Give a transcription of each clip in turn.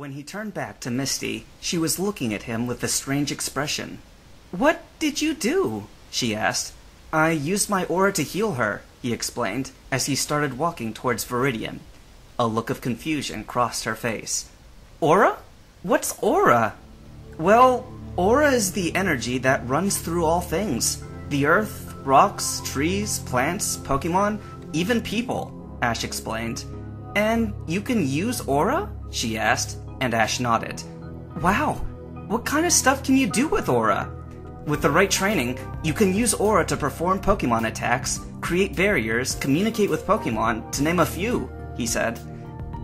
When he turned back to Misty, she was looking at him with a strange expression. "What did you do?" she asked. "I used my aura to heal her," he explained, as he started walking towards Viridian. A look of confusion crossed her face. "Aura? What's aura?" "Well, aura is the energy that runs through all things. The earth, rocks, trees, plants, Pokemon, even people," Ash explained. "And you can use aura?" she asked, and Ash nodded. "Wow, what kind of stuff can you do with aura?" "With the right training, you can use aura to perform Pokemon attacks, create barriers, communicate with Pokemon, to name a few," he said.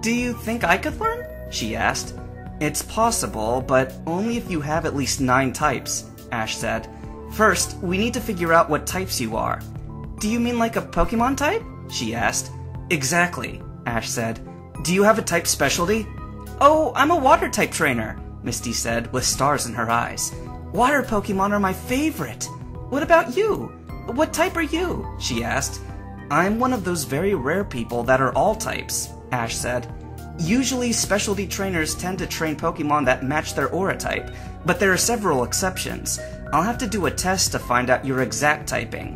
"Do you think I could learn?" she asked. "It's possible, but only if you have at least 9 types," Ash said. "First, we need to figure out what types you are." "Do you mean like a Pokemon type?" she asked. "Exactly," Ash said. "Do you have a type specialty?" "Oh, I'm a water type trainer," Misty said, with stars in her eyes. "Water Pokemon are my favorite. What about you? What type are you?" she asked. "I'm one of those very rare people that are all types," Ash said. "Usually specialty trainers tend to train Pokemon that match their aura type, but there are several exceptions. I'll have to do a test to find out your exact typing."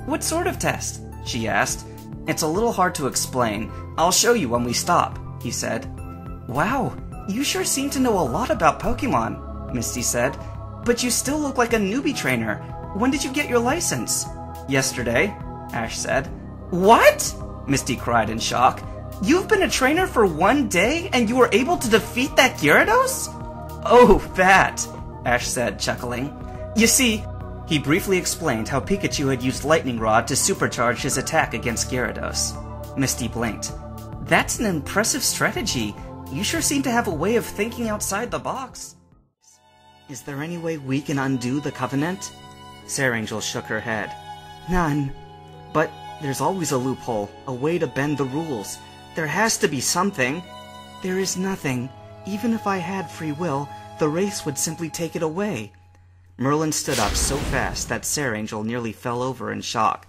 "What sort of test?" she asked. "It's a little hard to explain. I'll show you when we stop," he said. "Wow, you sure seem to know a lot about Pokemon," Misty said. "But you still look like a newbie trainer. When did you get your license?" "Yesterday," Ash said. "What?" Misty cried in shock. "You've been a trainer for 1 day and you were able to defeat that Gyarados?" "Oh, that," Ash said, chuckling. "You see," he briefly explained how Pikachu had used Lightning Rod to supercharge his attack against Gyarados. Misty blinked. "That's an impressive strategy. You sure seem to have a way of thinking outside the box." "Is there any way we can undo the Covenant?" Sarangel shook her head. "None. But there's always a loophole, a way to bend the rules. There has to be something." "There is nothing. Even if I had free will, the race would simply take it away." Merlin stood up so fast that Sarangel nearly fell over in shock.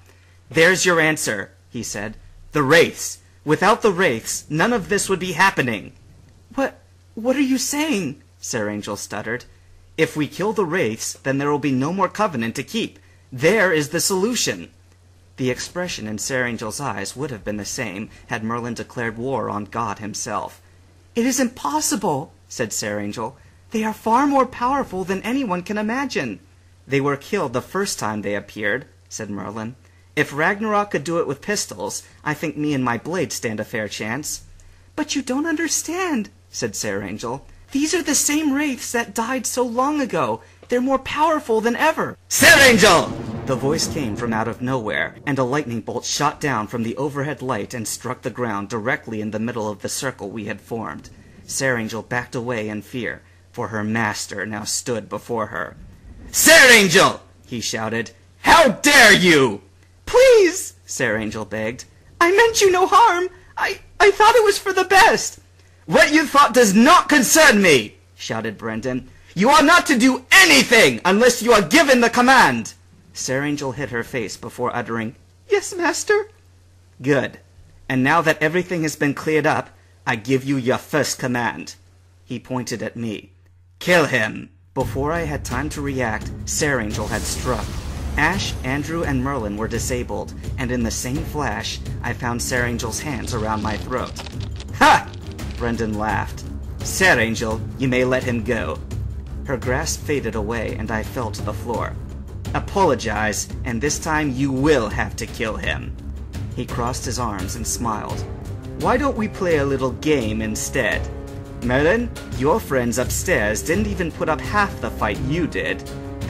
"There's your answer," he said. "The Wraiths. Without the Wraiths, none of this would be happening." What are you saying?" Sarangel stuttered. "If we kill the Wraiths, then there will be no more Covenant to keep. There is the solution." The expression in Sarangel's eyes would have been the same had Merlin declared war on God himself. "It is impossible," said Sarangel. "They are far more powerful than anyone can imagine." "They were killed the first time they appeared," said Merlin. "If Ragnarok could do it with pistols, I think me and my blade stand a fair chance." "But you don't understand," said Sarangel. "These are the same Wraiths that died so long ago. They're more powerful than ever." "Sarangel!" The voice came from out of nowhere, and a lightning bolt shot down from the overhead light and struck the ground directly in the middle of the circle we had formed. Sarangel backed away in fear, for her master now stood before her. "Sarangel!" he shouted. "How dare you!" "Please!" Sarangel begged. "I meant you no harm. I thought it was for the best." "What you thought does not concern me!" shouted Brendan. "You are not to do anything unless you are given the command!" Sarangel hid her face before uttering, "Yes, master." "Good. And now that everything has been cleared up, I give you your first command." He pointed at me. "Kill him!" Before I had time to react, Sarangel had struck. Ash, Andrew, and Merlin were disabled, and in the same flash, I found Sarangel's hands around my throat. "Ha!" Brendan laughed. "Sarangel, you may let him go." Her grasp faded away, and I fell to the floor. "Apologize, and this time you will have to kill him." He crossed his arms and smiled. "Why don't we play a little game instead? Merlin, your friends upstairs didn't even put up half the fight you did.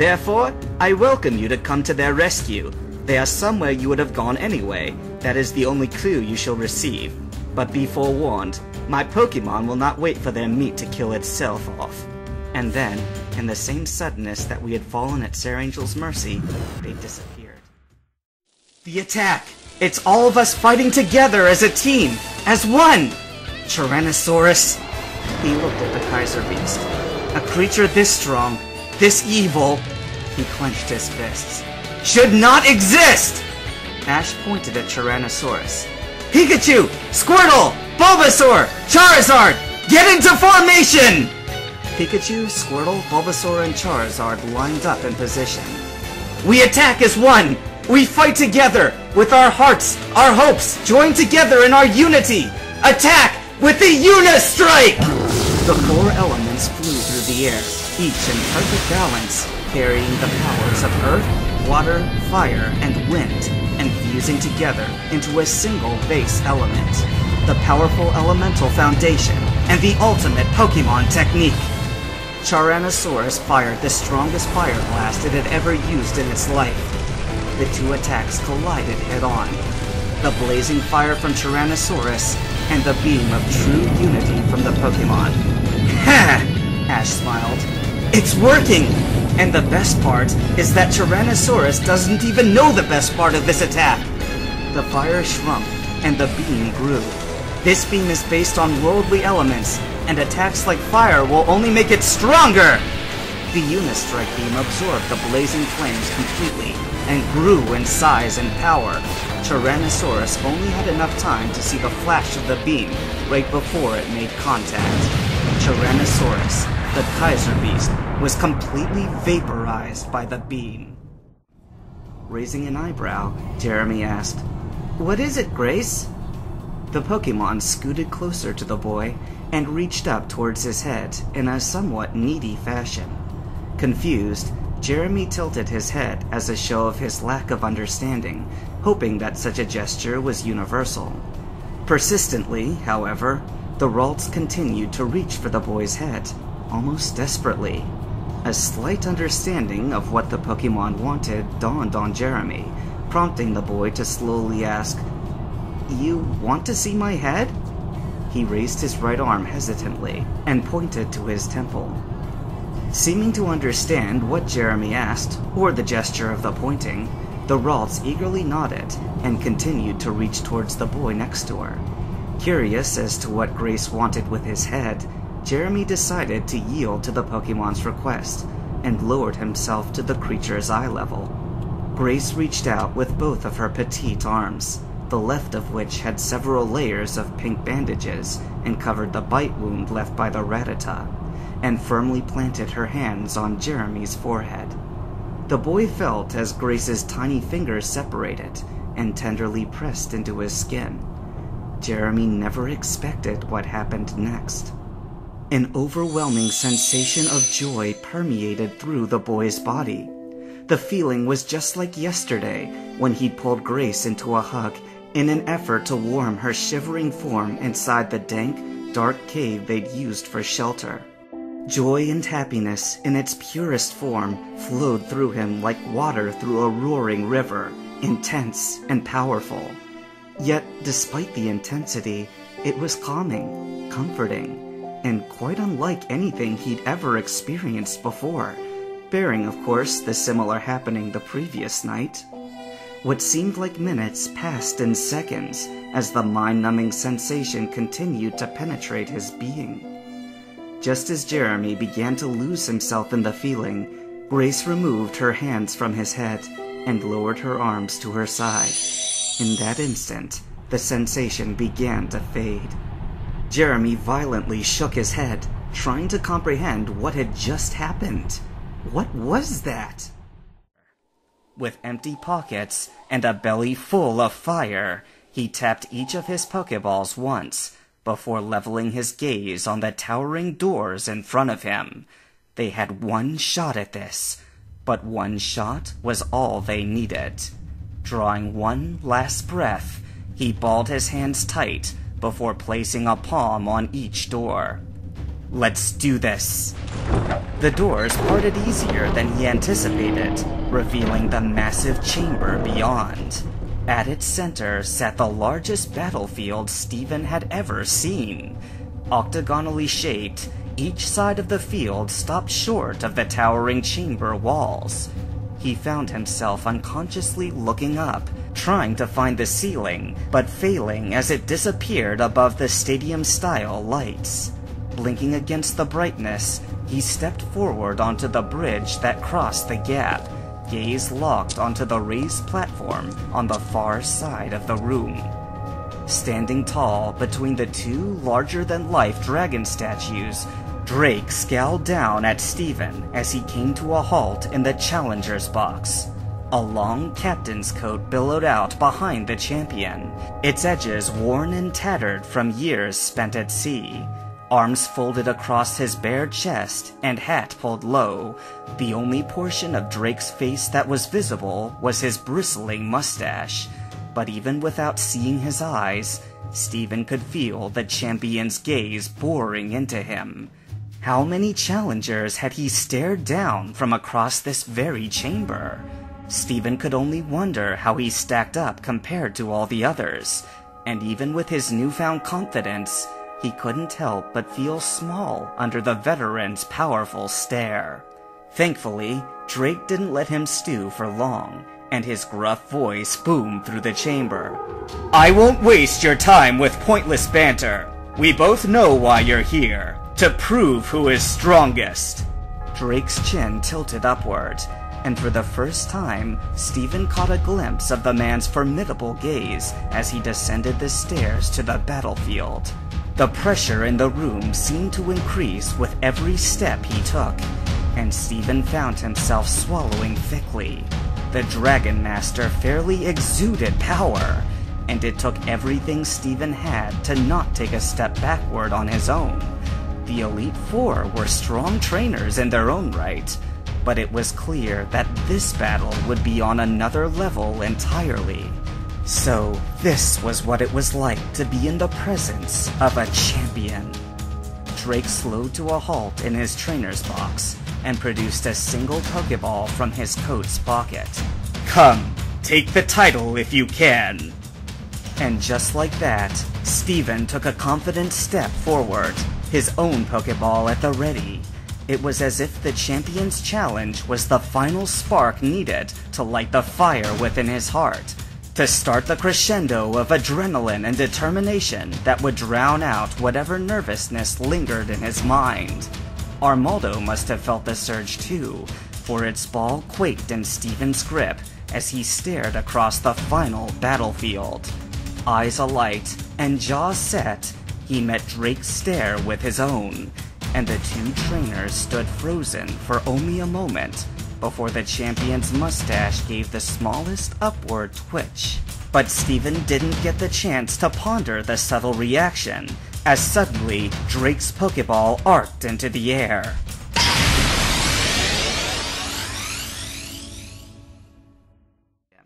Therefore, I welcome you to come to their rescue. They are somewhere you would have gone anyway. That is the only clue you shall receive. But be forewarned, my Pokemon will not wait for their meat to kill itself off." And then, in the same suddenness that we had fallen at Sarangel's mercy, they disappeared. "The attack! It's all of us fighting together as a team! As one! Tyrannosaurus!" He looked at the Kaiser Beast. "A creature this strong, this evil," he clenched his fists, "should not exist!" Ash pointed at Tyrannosaurus. "Pikachu! Squirtle! Bulbasaur! Charizard! Get into formation! Pikachu, Squirtle, Bulbasaur, and Charizard lined up in position. We attack as one! We fight together! With our hearts, our hopes, joined together in our unity! Attack with the Unistrike! The four elements flew through the air, each in perfect balance, carrying the powers of earth, water, fire, and wind, and fusing together into a single base element. The powerful elemental foundation, and the ultimate Pokemon technique. Tyrannosaurus fired the strongest fire blast it had ever used in its life. The two attacks collided head-on. The blazing fire from Tyrannosaurus, and the beam of true unity from the Pokemon. Ha! Ash smiled. It's working! And the best part is that Tyrannosaurus doesn't even know the best part of this attack. The fire shrunk, and the beam grew. This beam is based on worldly elements, and attacks like fire will only make it stronger! The Unistrike beam absorbed the blazing flames completely, and grew in size and power. Tyrannosaurus only had enough time to see the flash of the beam right before it made contact. Tyrannosaurus, the Kaiser Beast, was completely vaporized by the beam. Raising an eyebrow, Jeremy asked, "What is it, Grace?" The Pokemon scooted closer to the boy and reached up towards his head in a somewhat needy fashion. Confused, Jeremy tilted his head as a show of his lack of understanding, hoping that such a gesture was universal. Persistently, however, the Ralts continued to reach for the boy's head, almost desperately. A slight understanding of what the Pokemon wanted dawned on Jeremy, prompting the boy to slowly ask, "You want to see my head?" He raised his right arm hesitantly and pointed to his temple. Seeming to understand what Jeremy asked, or the gesture of the pointing, the Ralts eagerly nodded and continued to reach towards the boy next to her. Curious as to what Grace wanted with his head, Jeremy decided to yield to the Pokemon's request and lowered himself to the creature's eye level. Grace reached out with both of her petite arms, the left of which had several layers of pink bandages and covered the bite wound left by the Rattata, and firmly planted her hands on Jeremy's forehead. The boy felt as Grace's tiny fingers separated and tenderly pressed into his skin. Jeremy never expected what happened next. An overwhelming sensation of joy permeated through the boy's body. The feeling was just like yesterday when he pulled Grace into a hug in an effort to warm her shivering form inside the dank, dark cave they'd used for shelter. Joy and happiness in its purest form flowed through him like water through a roaring river, intense and powerful. Yet, despite the intensity, it was calming, comforting, and quite unlike anything he'd ever experienced before, bearing, of course, the similar happening the previous night. What seemed like minutes passed in seconds as the mind-numbing sensation continued to penetrate his being. Just as Jeremy began to lose himself in the feeling, Grace removed her hands from his head and lowered her arms to her side. In that instant, the sensation began to fade. Jeremy violently shook his head, trying to comprehend what had just happened. What was that? With empty pockets and a belly full of fire, he tapped each of his Pokeballs once, before leveling his gaze on the towering doors in front of him. They had one shot at this, but one shot was all they needed. Drawing one last breath, he balled his hands tight before placing a palm on each door. "Let's do this." The doors parted easier than he anticipated, revealing the massive chamber beyond. At its center sat the largest battlefield Steven had ever seen. Octagonally shaped, each side of the field stopped short of the towering chamber walls. He found himself unconsciously looking up, trying to find the ceiling, but failing as it disappeared above the stadium-style lights. Blinking against the brightness, he stepped forward onto the bridge that crossed the gap, gaze locked onto the raised platform on the far side of the room. Standing tall between the two larger-than-life dragon statues, Drake scowled down at Steven as he came to a halt in the challenger's box. A long captain's coat billowed out behind the champion, its edges worn and tattered from years spent at sea. Arms folded across his bare chest and hat pulled low. The only portion of Drake's face that was visible was his bristling mustache. But even without seeing his eyes, Steven could feel the champion's gaze boring into him. How many challengers had he stared down from across this very chamber? Steven could only wonder how he stacked up compared to all the others, and even with his newfound confidence, he couldn't help but feel small under the veteran's powerful stare. Thankfully, Drake didn't let him stew for long, and his gruff voice boomed through the chamber. "I won't waste your time with pointless banter. We both know why you're here, to prove who is strongest." Drake's chin tilted upward, and for the first time, Steven caught a glimpse of the man's formidable gaze as he descended the stairs to the battlefield. The pressure in the room seemed to increase with every step he took, and Steven found himself swallowing thickly. The Dragon Master fairly exuded power, and it took everything Steven had to not take a step backward on his own. The Elite Four were strong trainers in their own right, but it was clear that this battle would be on another level entirely. So, this was what it was like to be in the presence of a champion. Drake slowed to a halt in his trainer's box and produced a single Pokeball from his coat's pocket. "Come, take the title if you can." And just like that, Steven took a confident step forward, his own Pokeball at the ready. It was as if the champion's challenge was the final spark needed to light the fire within his heart, to start the crescendo of adrenaline and determination that would drown out whatever nervousness lingered in his mind. Armaldo must have felt the surge too, for its ball quaked in Steven's grip as he stared across the final battlefield. Eyes alight and jaws set, he met Drake's stare with his own, and the two trainers stood frozen for only a moment before the champion's mustache gave the smallest upward twitch. But Steven didn't get the chance to ponder the subtle reaction, as suddenly Drake's Pokeball arced into the air.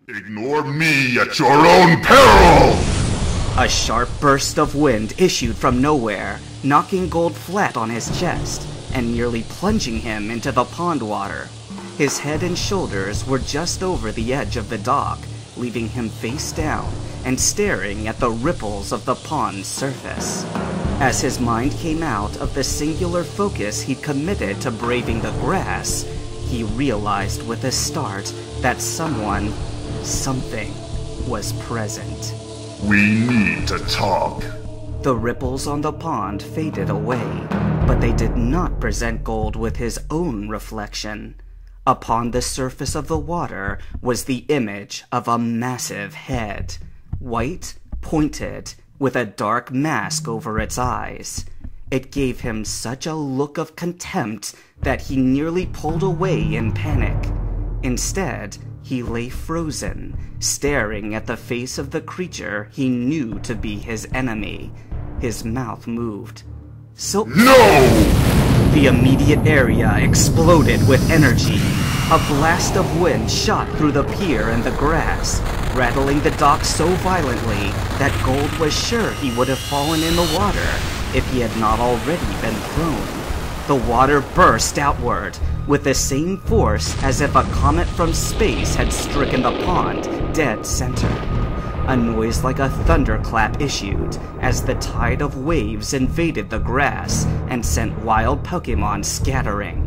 Ignore me at your own peril! A sharp burst of wind issued from nowhere, knocking Gold flat on his chest and nearly plunging him into the pond water. His head and shoulders were just over the edge of the dock, leaving him face down and staring at the ripples of the pond's surface. As his mind came out of the singular focus he'd committed to braving the grass, he realized with a start that something was present. We need to talk. The ripples on the pond faded away, but they did not present Gold with his own reflection. Upon the surface of the water was the image of a massive head, white, pointed, with a dark mask over its eyes. It gave him such a look of contempt that he nearly pulled away in panic. Instead, he lay frozen, staring at the face of the creature he knew to be his enemy. His mouth moved. No! The immediate area exploded with energy. A blast of wind shot through the pier and the grass, rattling the dock so violently that Gold was sure he would have fallen in the water if he had not already been thrown. The water burst outward with the same force as if a comet from space had stricken the pond dead center. A noise like a thunderclap issued as the tide of waves invaded the grass and sent wild Pokemon scattering.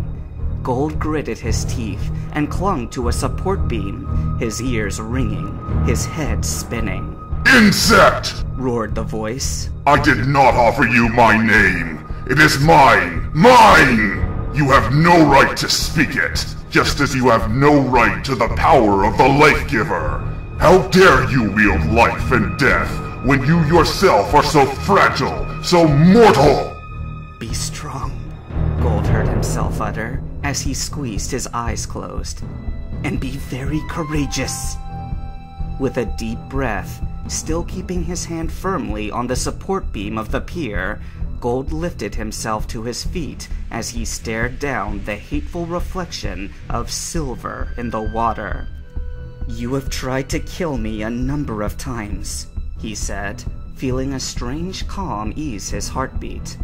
Gold gritted his teeth and clung to a support beam, his ears ringing, his head spinning. Insect! Roared the voice. I did not offer you my name. It is mine! Mine! You have no right to speak it, just as you have no right to the power of the Life Giver. How dare you wield life and death when you yourself are so fragile, so mortal? Be strong, Gold heard himself utter as he squeezed his eyes closed. And be very courageous. With a deep breath, still keeping his hand firmly on the support beam of the pier, Gold lifted himself to his feet as he stared down the hateful reflection of silver in the water. You have tried to kill me a number of times, he said, feeling a strange calm ease his heartbeat.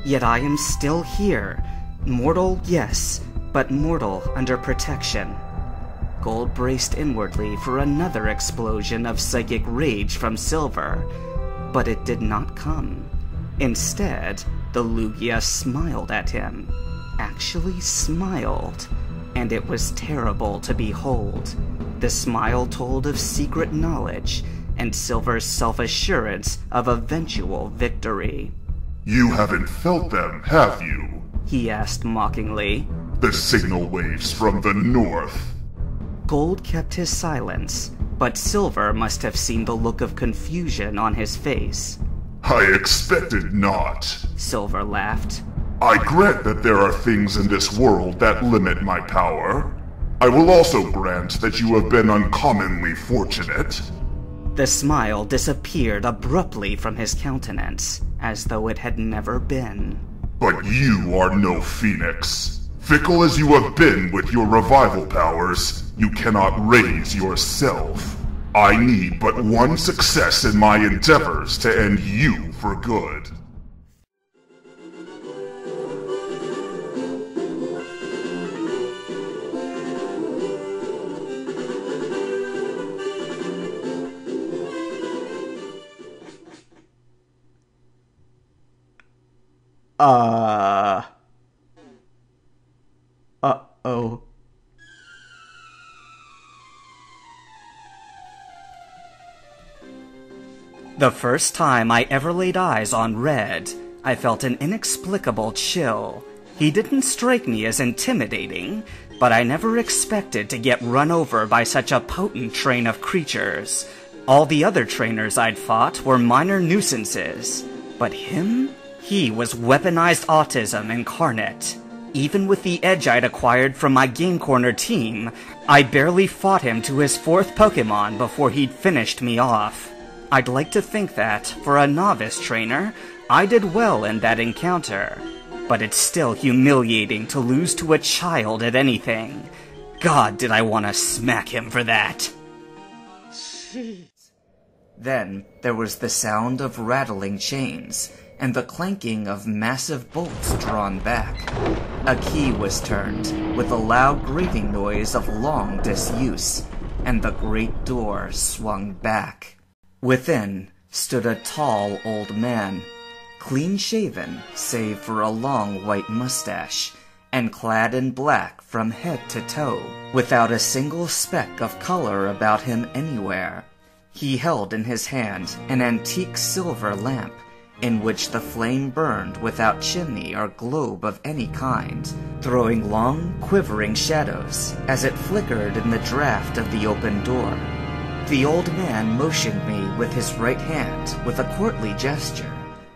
Yet I am still here. Mortal, yes, but mortal under protection. Gold braced inwardly for another explosion of psychic rage from Silver, but it did not come. Instead, the Lugia smiled at him. Actually smiled, and it was terrible to behold. The smile told of secret knowledge, and Silver's self-assurance of eventual victory. You haven't felt them, have you? He asked mockingly. The signal waves from the north. Gold kept his silence, but Silver must have seen the look of confusion on his face. I expected not. Silver laughed. I grant that there are things in this world that limit my power. I will also grant that you have been uncommonly fortunate. The smile disappeared abruptly from his countenance, as though it had never been. But you are no phoenix. Fickle as you have been with your revival powers, you cannot raise yourself. I need but one success in my endeavors to end you for good. Uh-oh. The first time I ever laid eyes on Red, I felt an inexplicable chill. He didn't strike me as intimidating, but I never expected to get run over by such a potent train of creatures. All the other trainers I'd fought were minor nuisances, but him? He was weaponized autism incarnate. Even with the edge I'd acquired from my Game Corner team, I barely fought him to his 4th Pokémon before he'd finished me off. I'd like to think that, for a novice trainer, I did well in that encounter. But it's still humiliating to lose to a child at anything. God, did I want to smack him for that. Jeez. Then there was the sound of rattling chains, and the clanking of massive bolts drawn back. A key was turned, with a loud grating noise of long disuse, and the great door swung back. Within stood a tall old man, clean-shaven save for a long white mustache, and clad in black from head to toe, without a single speck of color about him anywhere. He held in his hand an antique silver lamp, in which the flame burned without chimney or globe of any kind, throwing long, quivering shadows as it flickered in the draught of the open door. The old man motioned me with his right hand with a courtly gesture,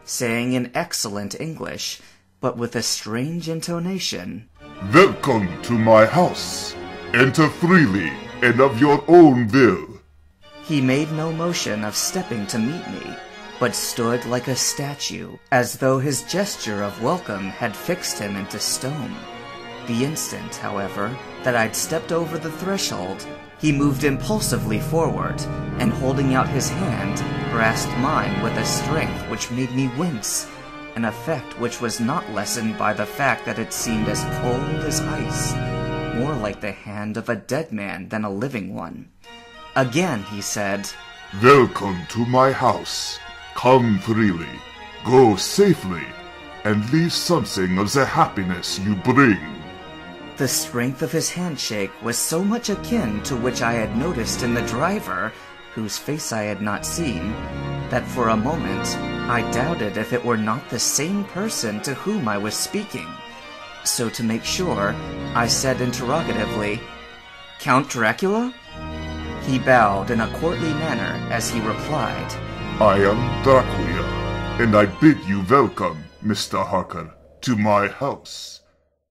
saying in excellent English, but with a strange intonation, Welcome to my house. Enter freely and of your own will. He made no motion of stepping to meet me, but stood like a statue, as though his gesture of welcome had fixed him into stone. The instant, however, that I'd stepped over the threshold, he moved impulsively forward, and holding out his hand, grasped mine with a strength which made me wince, an effect which was not lessened by the fact that it seemed as cold as ice, more like the hand of a dead man than a living one. Again he said, Welcome to my house. Come freely, go safely, and leave something of the happiness you bring. The strength of his handshake was so much akin to which I had noticed in the driver, whose face I had not seen, that for a moment I doubted if it were not the same person to whom I was speaking. So to make sure, I said interrogatively, Count Dracula? He bowed in a courtly manner as he replied, I am Dracula, and I bid you welcome, Mr. Harker, to my house.